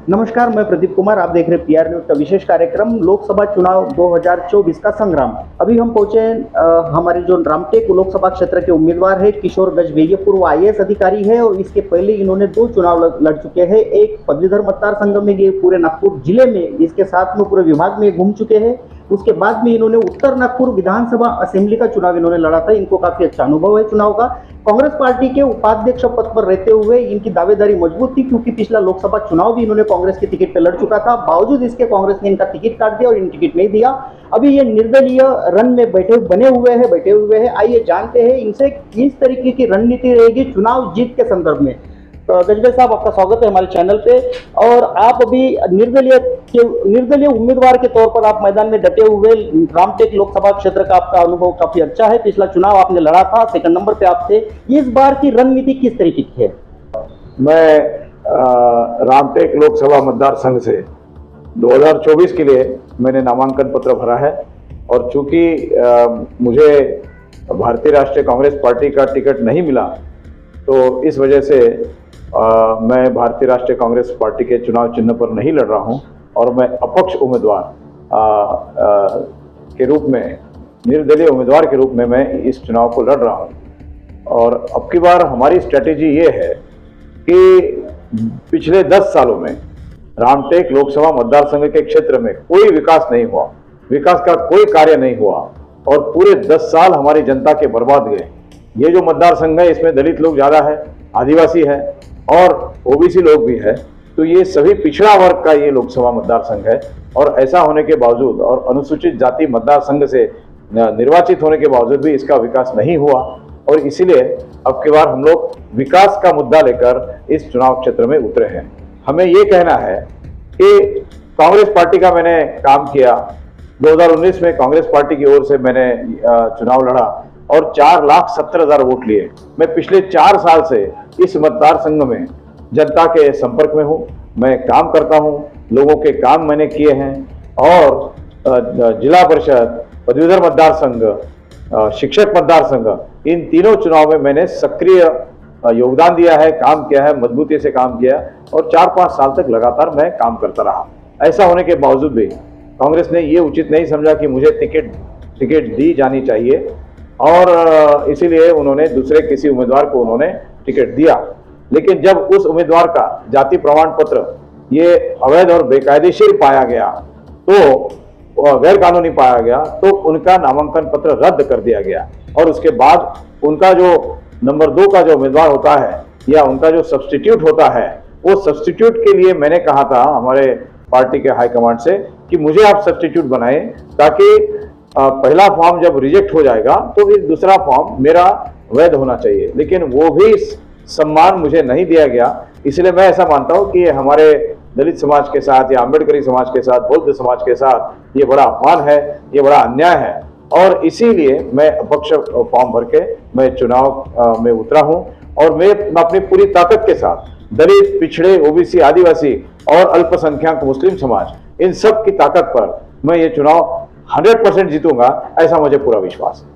नमस्कार, मैं प्रदीप कुमार। आप देख रहे हैं पीआर न्यूज का विशेष कार्यक्रम लोकसभा चुनाव 2024 का संग्राम। अभी हम पहुंचे हमारे जो रामटेक लोकसभा क्षेत्र के उम्मीदवार है किशोर गजबे। ये पूर्व IAS अधिकारी है और इसके पहले इन्होंने 2 चुनाव लड़ चुके हैं। एक पदवीधर मतदार संघ में ये पूरे नागपुर जिले में, इसके साथ में पूरे विभाग में घूम चुके हैं। उसके बाद में इन्होंने उत्तर नागपुर विधानसभा असेंबली का चुनाव इन्होंने लड़ा था। इनको काफी अच्छा अनुभव है चुनाव का। कांग्रेस पार्टी के उपाध्यक्ष पद पर रहते हुए इनकी दावेदारी मजबूत थी, क्योंकि पिछला लोकसभा चुनाव भी इन्होंने कांग्रेस के टिकट पर लड़ चुका था। बावजूद इसके कांग्रेस ने इनका टिकट काट दिया और इन टिकट नहीं दिया। अभी ये निर्दलीय रन में बैठे हुए हैं। आइए जानते हैं इनसे किस तरीके की रणनीति रहेगी चुनाव जीत के संदर्भ में। तो गजबे साहब, आपका स्वागत है हमारे चैनल पे। और आप अभी निर्दलीय उम्मीदवार के तौर पर आप मैदान में डटे हुए, रामटेक लोकसभा क्षेत्र का आपका अनुभव काफी अच्छा है। पिछला चुनाव आपने लड़ा था, सेकंड नंबर पे आप थे। इस बार की रणनीति किस तरीके की है? मैं रामटेक लोकसभा मतदार संघ से 2024 के लिए मैंने नामांकन पत्र भरा है। और चूंकि मुझे भारतीय राष्ट्रीय कांग्रेस पार्टी का टिकट नहीं मिला, तो इस वजह से मैं भारतीय राष्ट्रीय कांग्रेस पार्टी के चुनाव चिन्ह पर नहीं लड़ रहा हूं और मैं अपक्ष उम्मीदवार के रूप में, निर्दलीय उम्मीदवार के रूप में मैं इस चुनाव को लड़ रहा हूं। और अब की बार हमारी स्ट्रेटेजी ये है कि पिछले 10 सालों में रामटेक लोकसभा मतदार संघ के क्षेत्र में कोई विकास नहीं हुआ, विकास का कोई कार्य नहीं हुआ और पूरे 10 साल हमारी जनता के बर्बाद गए। ये जो मतदार संघ है, इसमें दलित लोग ज़्यादा है, आदिवासी है और OBC लोग भी है। तो ये सभी पिछड़ा वर्ग का ये लोकसभा मतदार संघ है। और ऐसा होने के बावजूद और अनुसूचित जाति मतदार संघ से निर्वाचित होने के बावजूद भी इसका विकास नहीं हुआ। और इसीलिए अब की बार हम लोग विकास का मुद्दा लेकर इस चुनाव क्षेत्र में उतरे हैं। हमें ये कहना है कि कांग्रेस पार्टी का मैंने काम किया। 2019 में कांग्रेस पार्टी की ओर से मैंने चुनाव लड़ा और 4,70,000 वोट लिए। मैं पिछले 4 साल से इस मतदार संघ में जनता के संपर्क में हूँ। मैं काम करता हूँ, लोगों के काम मैंने किए हैं। और जिला परिषद, पदवीधर मतदार संघ, शिक्षक मतदार संघ, इन तीनों चुनाव में मैंने सक्रिय योगदान दिया है, काम किया है, मजबूती से काम किया और 4-5 साल तक लगातार मैं काम करता रहा। ऐसा होने के बावजूद भी कांग्रेस ने ये उचित नहीं समझा कि मुझे टिकट दी जानी चाहिए और इसीलिए उन्होंने दूसरे किसी उम्मीदवार को उन्होंने टिकट दिया। लेकिन जब उस उम्मीदवार का जाति प्रमाण पत्र ये अवैध और बेकायदेशीर पाया गया, तो गैर कानूनी पाया गया, तो उनका नामांकन पत्र रद्द कर दिया गया। और उसके बाद उनका जो नंबर 2 का जो उम्मीदवार होता है या उनका जो सब्स्टिट्यूट होता है, वो सब्स्टिट्यूट के लिए मैंने कहा था हमारे पार्टी के हाईकमांड से कि मुझे आप सब्स्टिट्यूट बनाएं, ताकि पहला फॉर्म जब रिजेक्ट हो जाएगा तो फिर दूसरा फॉर्म मेरा वैध होना चाहिए। लेकिन वो भी सम्मान मुझे नहीं दिया गया। इसलिए मैं ऐसा मानता हूं कि हमारे दलित समाज के साथ या अम्बेडकरी समाज के साथ, बौद्ध समाज के साथ ये बड़ा अपमान है, ये बड़ा अन्याय है। और इसीलिए मैं अपक्ष फॉर्म भर के मैं चुनाव में उतरा हूं और मैं अपनी पूरी ताकत के साथ दलित, पिछड़े, OBC, आदिवासी और अल्पसंख्यक मुस्लिम समाज, इन सब की ताकत पर मैं ये चुनाव 100% जीतूंगा, ऐसा मुझे पूरा विश्वास है।